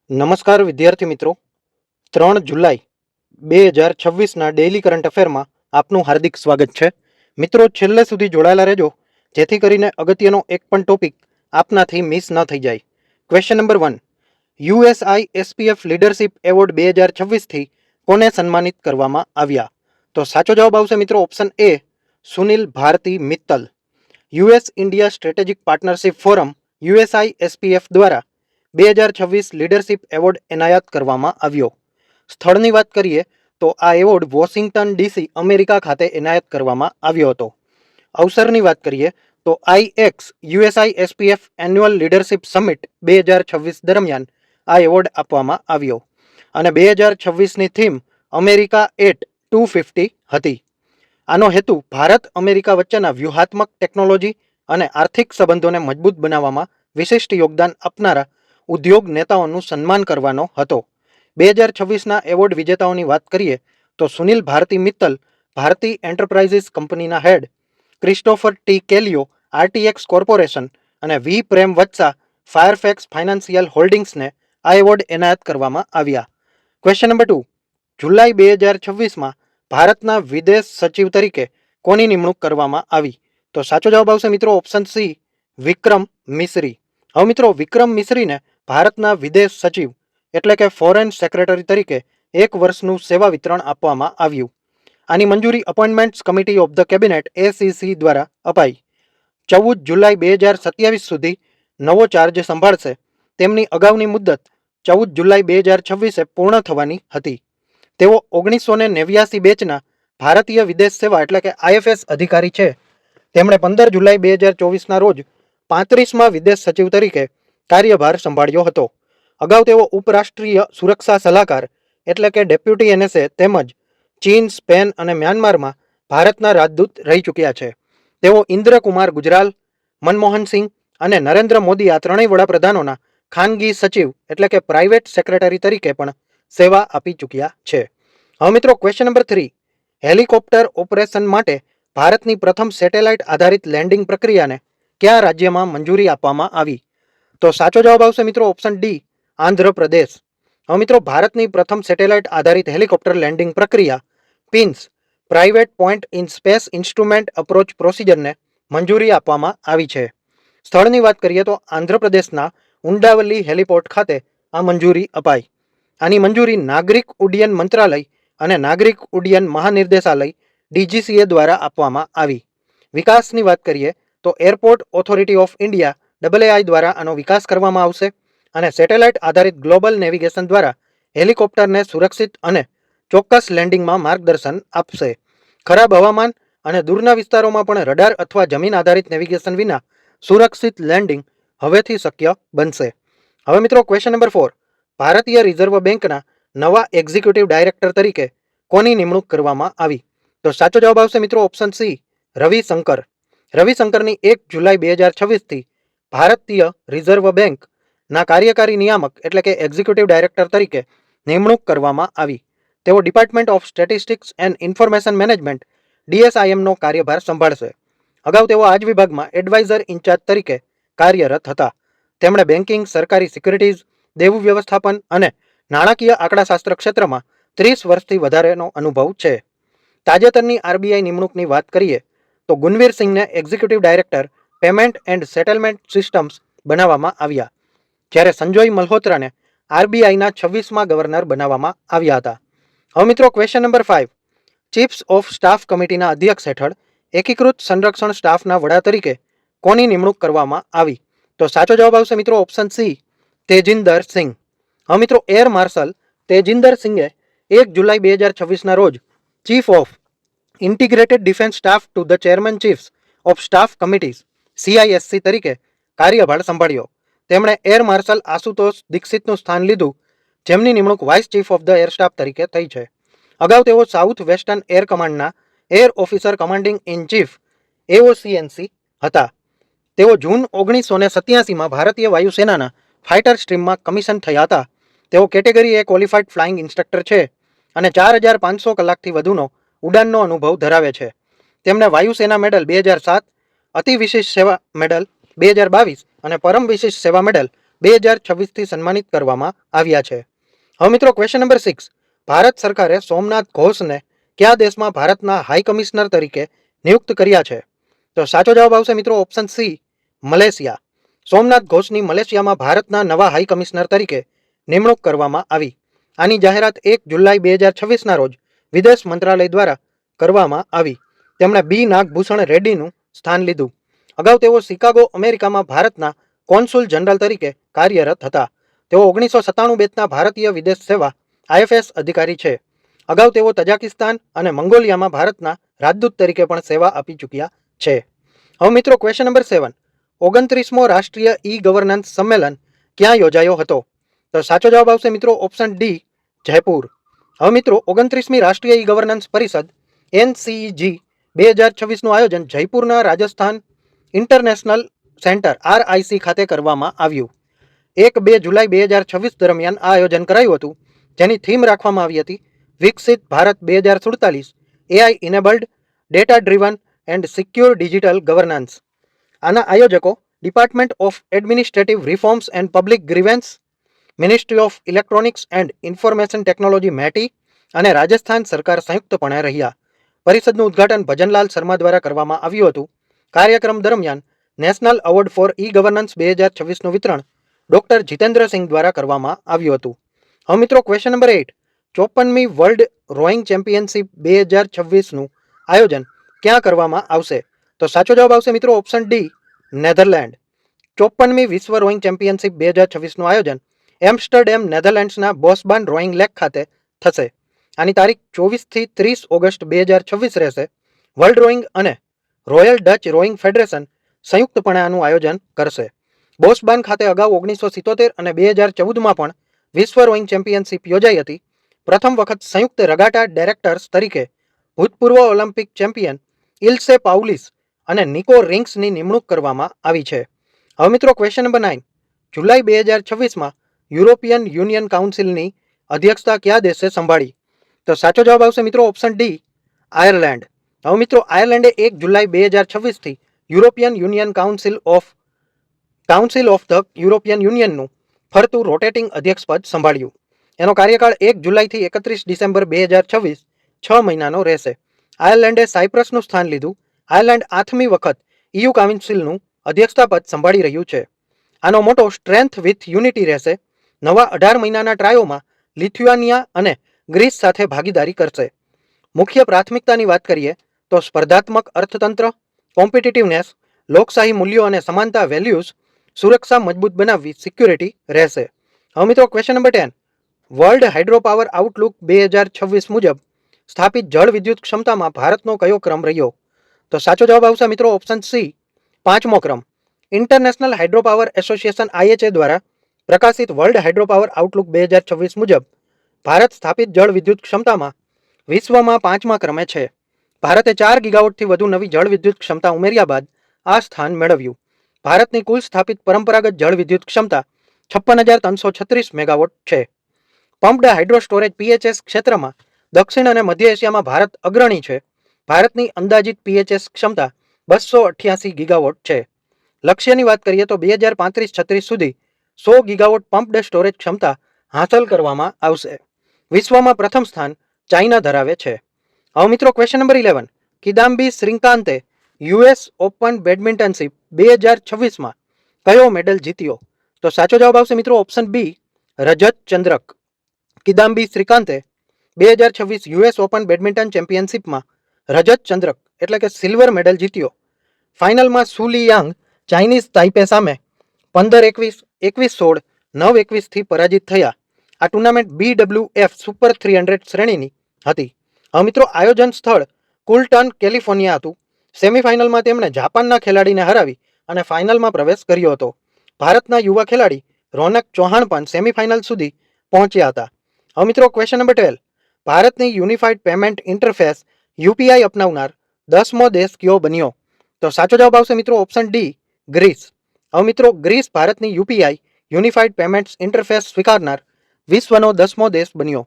નમસ્કાર વિદ્યાર્થી મિત્રો, 3 જુલાઈ 2026ના ડેઇલી કરંટ અફેરમાં આપનું હાર્દિક સ્વાગત છે. મિત્રો, છેલ્લે સુધી જોડાયેલા રહેજો જેથી કરીને અગત્યનો એક પણ ટોપિક આપનાથી મિસ ન થઈ જાય. Question number 1, USISPF leadership award 2026થી કોને સન્માનિત કરવામાં આવ્યા? તો સાચો જવાબ આવશે મિત્રો option A, Sunil Bharti Mittal. US India strategic partnership forum USISPF દ્વારા 2026 લીડરશિપ એવોર્ડ એનાયત કરવામાં આવ્યો. સ્થળની વાત કરીએ તો આ એવોર્ડ વોશિંગ્ટન ડીસી અમેરિકા ખાતે એનાયત કરવામાં આવ્યો હતો. અવસરની વાત કરીએ તો IX USISPF annual leadership summit 2026 દરમિયાન આ એવોર્ડ આપવામાં આવ્યો અને 2026ની થીમ અમેરિકા એટ 250 હતી. આનો હેતુ ભારત અમેરિકા વચ્ચેના વ્યૂહાત્મક ટેકનોલોજી અને આર્થિક સંબંધોને મજબૂત બનાવવામાં વિશિષ્ટ યોગદાન આપનારા ઉદ્યોગ નેતાઓનું સન્માન કરવાનો હતો. 2026ના એવોર્ડ વિજેતાઓની વાત કરીએ તો સુનિલ ભારતી મિત્તલ ભારતી એન્ટરપ્રાઇઝિસ કંપનીના હેડ, ક્રિસ્ટોફર ટી કેલિયો RTX કોર્પોરેશન અને વી પ્રેમ વત્સા ફાયરફેક્સ ફાઇનાન્શિયલ હોલ્ડિંગ્સને આ એવોર્ડ એનાયત કરવામાં આવ્યા. ક્વેશ્ચન નંબર 2, જુલાઈ 2026માં ભારતના વિદેશ સચિવ તરીકે કોની નિમણૂક કરવામાં આવી? તો સાચો જવાબ આવશે મિત્રો ઓપ્શન સી, વિક્રમ મિશ્રી. હવે મિત્રો, વિક્રમ મિશ્રીને ભારતના વિદેશ સચિવ એટલે કે ફોરેન સેક્રેટરી તરીકે 1 વર્ષનું સેવા વિતરણ આપવામાં આવ્યું. આની મંજૂરી appointments committee of the cabinet ACC દ્વારા અપાઈ. 14 જુલાઈ 2027 સુધી નવો ચાર્જ સંભાળશે. તેમની અગાઉની મુદ્દત 14 જુલાઈ 2026 પૂર્ણ થવાની હતી. તેઓ 1989 બેચના ભારતીય વિદેશ સેવા એટલે કે IFS અધિકારી છે. તેમણે 15 જુલાઈ 2024ના રોજ 35મા વિદેશ સચિવ તરીકે કાર્યભાર સંભાળ્યો હતો. અગાઉ તેઓ ઉપરાષ્ટ્રીય સુરક્ષા સલાહકાર એટલે કે ડેપ્યુટી NSA તેમજ ચીન, સ્પેન અને મ્યાનમારમાં ભારતના રાજદૂત રહી ચૂક્યા છે. તેઓ ઇન્દ્રકુમાર ગુજરાલ, મનમોહનસિંહ અને નરેન્દ્ર મોદી આ ત્રણેય વડાપ્રધાનોના ખાનગી સચિવ એટલે કે પ્રાઇવેટ સેક્રેટરી તરીકે પણ સેવા આપી ચૂક્યા છે. હવે મિત્રો, ક્વેશ્ચન નંબર 3, હેલિકોપ્ટર ઓપરેશન માટે ભારતની પ્રથમ સેટેલાઇટ આધારિત લેન્ડિંગ પ્રક્રિયાને કયા રાજ્યમાં મંજૂરી આપવામાં આવી? તો સાચો જવાબ આવશે મિત્રો ઓપ્શન ડી, આંધ્રપ્રદેશ. હવે મિત્રો, ભારતની પ્રથમ સેટેલાઇટ આધારિત હેલિકોપ્ટર લેન્ડિંગ પ્રક્રિયા PINS private point in space instrument approach પ્રોસિજરને મંજૂરી આપવામાં આવી છે. સ્થળની વાત કરીએ તો આંધ્રપ્રદેશના ઉંડાવલ્લી હેલિપોર્ટ ખાતે આ મંજૂરી અપાઈ. આની મંજૂરી નાગરિક ઉડ્ડયન મંત્રાલય અને નાગરિક ઉડ્ડયન મહાનિર્દેશાલય DGCA દ્વારા આપવામાં આવી. વિકાસની વાત કરીએ તો airport authority of India AI દ્વારા આનો વિકાસ કરવામાં આવશે અને સેટેલાઇટ આધારિત ગ્લોબલ નેવિગેશન દ્વારા હેલિકોપ્ટરને સુરક્ષિત અને ચોક્કસ લેન્ડિંગમાં માર્ગદર્શન આપશે. ખરાબ હવામાન અને દૂરના વિસ્તારોમાં પણ રડાર અથવા જમીન આધારિત નેવિગેશન વિના સુરક્ષિત લેન્ડિંગ હવેથી શક્ય બનશે. હવે મિત્રો, ક્વેશ્ચન નંબર 4, ભારતીય રિઝર્વ બેંકના નવા એક્ઝિક્યુટિવ ડાયરેક્ટર તરીકે કોની નિમણૂક કરવામાં આવી? તો સાચો જવાબ આવશે મિત્રો ઓપ્શન સી, રવિશંકર. રવિશંકરની 1 જુલાઈ 2026થી ભારતીય રિઝર્વ બેંકના કાર્યકારી નિયામક એટલે કે એક્ઝિક્યુટિવ ડાયરેક્ટર તરીકે નિમણૂક કરવામાં આવી. તેઓ department of statistics and information management DSIMનો કાર્યભાર સંભાળશે. અગાઉ તેઓ આ જ વિભાગમાં એડવાઇઝર ઇન્ચાર્જ તરીકે કાર્યરત હતા. તેમણે બેન્કિંગ, સરકારી સિક્યુરિટીઝ, દેવું વ્યવસ્થાપન અને નાણાકીય આંકડાશાસ્ત્ર ક્ષેત્રમાં 30 વર્ષથી વધારેનો અનુભવ છે. તાજેતરની RBI નિમણૂકની વાત કરીએ તો ગુનવીર સિંહને executive director payment and settlement systems બનાવવામાં આવ્યા, જ્યારે સંજય મલ્હોત્રાને RBIના 26મા ગવર્નર બનાવવામાં આવ્યા હતા. હવે મિત્રો, ક્વેશ્ચન નંબર 5, ચીફ્સ ઓફ સ્ટાફ કમિટીના અધ્યક્ષ હેઠળ એકીકૃત સંરક્ષણ સ્ટાફના વડા તરીકે કોની નિમણૂક કરવામાં આવી? તો સાચો જવાબ આવશે મિત્રો ઓપ્શન સી, તેજિંદર સિંહ. હવે મિત્રો, એર માર્શલ તેજિંદર સિંઘે 1 જુલાઈ 2026ના રોજ chief of integrated defence staff to the chairman chiefs of staff committees CISC તરીકે કાર્યભાર સંભાળ્યો. તેમણે એર માર્શલ આશુતોષ દીક્ષિતનું સ્થાન લીધું, જેમની નિમણૂક vice chief of the air staff તરીકે થઈ છે. અગાઉ તેઓ સાઉથ વેસ્ટર્ન એર કમાન્ડના air officer commanding in chief AOCNC હતા. તેઓ જૂન 1987માં ભારતીય વાયુસેનાના ફાઇટર સ્ટ્રીમમાં કમિશન થયા હતા. તેઓ category A qualified flying instructor છે અને 4500 કલાકથી વધુનો ઉડાનનો અનુભવ ધરાવે છે. તેમને વાયુસેના મેડલ 2007, અતિ વિશિષ્ટ સેવા મેડલ 2022 અને પરમ વિશિષ્ટ સેવા મેડલ 2026થી સન્માનિત કરવામાં આવ્યા છે. હવે મિત્રો ક્વેશ્ચન નંબર 6. ભારત સરકારે સોમનાથ ઘોષને કયા દેશમાં ભારતના હાઈ કમિશનર તરીકે નિયુક્ત કર્યા છે? તો સાચો જવાબ આવશે મિત્રો ઓપ્શન સી, મલેશિયા. સોમનાથ ઘોષની મલેશિયામાં ભારતના નવા હાઈ કમિશનર તરીકે નિમણૂક કરવામાં આવી. આની જાહેરાત 1 જુલાઈ 2026ના રોજ વિદેશ મંત્રાલય દ્વારા કરવામાં આવી. તેમણે બી નાગભૂષણ રેડ્ડીનું સ્થાન લીધું. અગાઉ તેઓ શિકાગો, અમેરિકામાં ભારતના કોન્સુલ જનરલ તરીકે કાર્યરત હતા. તેઓ 1997 બેચના ભારતીય વિદેશ સેવા IFS અધિકારી છે. અગાઉ તેઓ તજાકિસ્તાન અને મંગોલિયામાં ભારતના રાજદૂત તરીકે પણ સેવા આપી ચૂક્યા છે. હવે મિત્રો ક્વેશ્ચન નંબર 7. 29મો રાષ્ટ્રીય ઈ ગવર્નન્સ સંમેલન ક્યાં યોજાયો હતો? તો સાચો જવાબ આવશે મિત્રો ઓપ્શન ડી, જયપુર. હવે મિત્રો 29મી રાષ્ટ્રીય ઈ ગવર્નન્સ પરિષદ NCEG 2026નું આયોજન જયપુરના રાજસ્થાન ઇન્ટરનેશનલ સેન્ટર RIC ખાતે કરવામાં આવ્યું. 1-2 જુલાઈ 2026 દરમિયાન આ આયોજન કરાયું હતું, જેની થીમ રાખવામાં આવી હતી વિકસિત Bharat 2047, AI enabled, data driven and secure digital governance. આના આયોજકો department of administrative reforms and public grievance, ministry of electronics and information technology METI અને રાજસ્થાન સરકાર સંયુક્તપણે રહ્યા. પરિષદનું ઉદ્ઘાટન ભજનલાલ શર્મા દ્વારા કરવામાં આવ્યું હતું. કાર્યક્રમ દરમિયાન national award for e governance 2026નું વિતરણ ડોક્ટર જીતેન્દ્ર સિંઘ દ્વારા કરવામાં આવ્યું હતું. હવે મિત્રો ક્વેશ્ચન નંબર 8. 54મી વર્લ્ડ રોઈંગ ચેમ્પિયનશિપ 2026નું આયોજન ક્યાં કરવામાં આવશે? તો સાચો જવાબ આવશે મિત્રો ઓપ્શન ડી, નેધરલેન્ડ. 54મી વિશ્વ રોઈંગ ચેમ્પિયનશિપ 2026નું આયોજન એમ્સ્ટરડેમ, નેધરલેન્ડ્સના બોસબાન રોઈંગ લેક ખાતે થશે. આની તારીખ 24થી 30 ઓગસ્ટ 2026 રહેશે. વર્લ્ડ રોઈંગ અને રોયલ ડચ રોઈંગ ફેડરેશન સંયુક્તપણે આનું આયોજન કરશે. બોસબાન ખાતે અગાઉ 1977 અને 2014માં પણ વિશ્વ રોઈંગ ચેમ્પિયનશિપ યોજાઈ હતી. પ્રથમ વખત સંયુક્ત રગાટા ડાયરેક્ટર્સ તરીકે ભૂતપૂર્વ ઓલિમ્પિક ચેમ્પિયન ઇલ્સે પાઉલિસ અને નિકો રિંગ્સની નિમણૂક કરવામાં આવી છે. હવે મિત્રો ક્વેશ્ચન નંબર 9. જુલાઈ 2026માં યુરોપિયન યુનિયન કાઉન્સિલની અધ્યક્ષતા કયા દેશે સંભાળી? તો સાચો જવાબ આવશે મિત્રો ઓપ્શન ડી, આયર્લેન્ડ. હવે મિત્રો આયર્લેન્ડે 1 જુલાઈ 2026થી European union council of the European યુનિયનનું ફરતું રોટેટિંગ અધ્યક્ષપદ સંભાળ્યું. એનો કાર્યકાળ 1 જુલાઈથી 31 ડિસેમ્બર 2026 6 મહિનાનો રહેશે. આયર્લેન્ડે સાયપ્રસનું સ્થાન લીધું. આયર્લેન્ડ 8મી વખત EU કાઉન્સિલનું અધ્યક્ષતાપદ સંભાળી રહ્યું છે. આનો મોટો સ્ટ્રેન્થ વિથ યુનિટી રહેશે. નવા 18 મહિનાના ટ્રાયોમાં લિથુઆનિયા અને ગ્રીસ સાથે ભાગીદારી કરશે. મુખ્ય પ્રાથમિકતાની વાત કરીએ તો સ્પર્ધાત્મક અર્થતંત્ર, કોમ્પિટિટિવનેસ, લોકશાહી મૂલ્યો અને સમાનતા વેલ્યુઝ, સુરક્ષા મજબૂત બનાવવી, સિક્યુરિટી રહેશે. હવે મિત્રો question number 10. World hydropower Outlook 2026 મુજબ સ્થાપિત જળ વિદ્યુત ક્ષમતામાં ભારતનો કયો ક્રમ રહ્યો? તો સાચો જવાબ આવશે મિત્રો ઓપ્શન સી, 5મો ક્રમ. ઇન્ટરનેશનલ હાઇડ્રોપાવર એસોસિએશન IHA દ્વારા પ્રકાશિત વર્લ્ડ હાઇડ્રોપાવર આઉટલુક 2026 મુજબ ભારત સ્થાપિત જળ વિદ્યુત ક્ષમતામાં વિશ્વમાં 5મા ક્રમે છે. ભારતે 4 ગીગાવોટથી વધુ નવી જળ વિદ્યુત ક્ષમતા ઉમેર્યા બાદ આ સ્થાન મેળવ્યું. ભારતની કુલ સ્થાપિત પરંપરાગત જળ વિદ્યુત ક્ષમતા 56,336 મેગાવોટ છે. પમ્પ્ડ હાઇડ્રો સ્ટોરેજ PHS ક્ષેત્રમાં દક્ષિણ અને મધ્ય એશિયામાં ભારત અગ્રણી છે. ભારતની અંદાજિત PHS ક્ષમતા 288 ગીગાવોટ છે. લક્ષ્યની વાત કરીએ તો 2035-36 સુધી 100 ગીગાવોટ પમ્પ્ડ સ્ટોરેજ ક્ષમતા હાંસલ કરવામાં આવશે. વિશ્વમાં પ્રથમ સ્થાન ચાઇના ધરાવે છે. હવે મિત્રો ક્વેશ્ચન નંબર 11. કિદામ્બી શ્રીકાંતે US ઓપન બેડમિન્ટનશિપ 2026માં કયો મેડલ જીત્યો? તો સાચો જવાબ આવશે મિત્રો ઓપ્શન બી, રજત ચંદ્રક. કિદામ્બી શ્રીકાંતે 2026 US ઓપન બેડમિન્ટન ચેમ્પિયનશિપમાં રજત ચંદ્રક એટલે કે સિલ્વર મેડલ જીત્યો. ફાઇનલમાં સુલી યાંગ ચાઇનીઝ તાઇપે સામે 15-21, 21-16, 9-21થી પરાજિત થયા. આ ટુર્નામેન્ટ BWF સુપર 300 શ્રેણીની હતી. હવે મિત્રો આયોજન સ્થળ કુલટન, કેલિફોર્નિયા હતું. સેમીફાઇનલમાં તેમણે જાપાનના ખેલાડીને હરાવી અને ફાઇનલમાં પ્રવેશ કર્યો હતો. ભારતના યુવા ખેલાડી રોનક ચૌહાણ પણ સેમીફાઇનલ સુધી પહોંચ્યા હતા. હવે મિત્રો ક્વેશ્ચન નંબર 12. ભારતની યુનિફાઈડ પેમેન્ટ ઇન્ટરફેસ UPI અપનાવનાર 10મો દેશ કયો બન્યો? તો સાચો જવાબ આવશે મિત્રો ઓપ્શન ડી, ગ્રીસ. હવે મિત્રો ગ્રીસ ભારતની UPI યુનિફાઈડ પેમેન્ટ્સ ઇન્ટરફેસ સ્વીકારનાર વિશ્વનો 10મો દેશ બન્યો.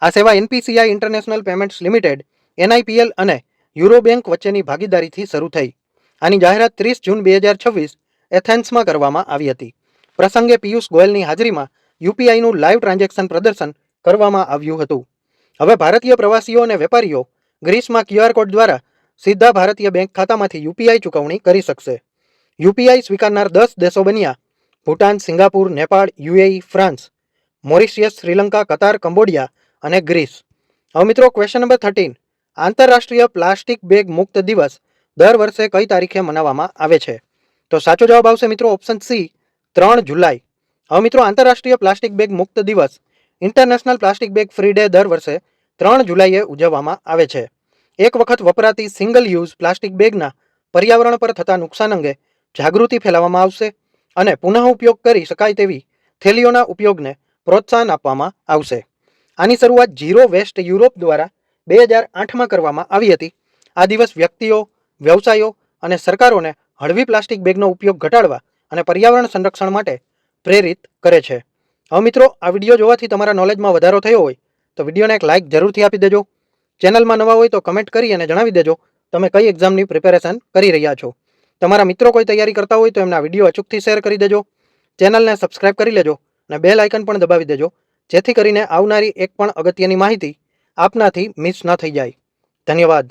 આ સેવા NPCI international payments limited NIPL અને યુરો બેંક વચ્ચેની ભાગીદારીથી શરૂ થઈ. આની જાહેરાત 30 જૂન 2026 એથેન્સમાં કરવામાં આવી હતી. પ્રસંગે પિયુષ ગોયલની હાજરીમાં યુપીઆઈનું લાઈવ ટ્રાન્ઝેક્શન પ્રદર્શન કરવામાં આવ્યું હતું. હવે ભારતીય પ્રવાસીઓ અને વેપારીઓ ગ્રીસમાં QR કોડ દ્વારા સીધા ભારતીય બેંક ખાતામાંથી યુપીઆઈ ચૂકવણી કરી શકશે. યુપીઆઈ સ્વીકારનાર 10 દેશો બન્યા Bhutan, Singapore, Nepal, UAE, France, Mauritius, Sri Lanka, Qatar, Cambodia અને ગ્રીસ. હવે મિત્રો ક્વેશ્ચન નંબર 13. આંતરરાષ્ટ્રીય પ્લાસ્ટિક બેગ મુક્ત દિવસ દર વર્ષે કઈ તારીખે મનાવવામાં આવે છે? તો સાચો જવાબ આવશે મિત્રો ઓપ્શન સી, 3 જુલાઈ. હવે મિત્રો આંતરરાષ્ટ્રીય પ્લાસ્ટિક બેગ મુક્ત દિવસ international plastic bag free day દર વર્ષે 3 જુલાઈએ ઉજવવામાં આવે છે. એક વખત વપરાતી સિંગલ યુઝ પ્લાસ્ટિક બેગના પર્યાવરણ પર થતા નુકસાન અંગે જાગૃતિ ફેલાવવામાં આવશે અને પુનઃ ઉપયોગ કરી શકાય તેવી થેલીઓના ઉપયોગને પ્રોત્સાહન આપવામાં આવશે. આની શરૂઆત ઝીરો વેસ્ટ યુરોપ દ્વારા 2008માં કરવામાં આવી હતી. આ દિવસ વ્યક્તિઓ, વ્યવસાયો અને સરકારોને હળવી પ્લાસ્ટિક બેગનો ઉપયોગ ઘટાડવા અને પર્યાવરણ સંરક્ષણ માટે પ્રેરિત કરે છે. હવે મિત્રો આ વિડીયો જોવાથી તમારા નોલેજમાં વધારો થયો હોય તો વિડીયોને એક લાઇક જરૂરથી આપી દેજો. ચેનલમાં નવા હોય તો કમેન્ટ કરી અને જણાવી દેજો તમે કઈ એક્ઝામની પ્રિપેરેશન કરી રહ્યા છો. તમારા મિત્રો કોઈ તૈયારી કરતા હોય તો એમના વિડીયો અચૂકથી શેર કરી દેજો. ચેનલને સબસ્ક્રાઇબ કરી લેજો અને બેલ આઇકન પણ દબાવી દેજો જેથી કરીને આવનારી એક પણ અગત્યની માહિતી આપનાથી મિસ ન થઈ જાય. ધન્યવાદ.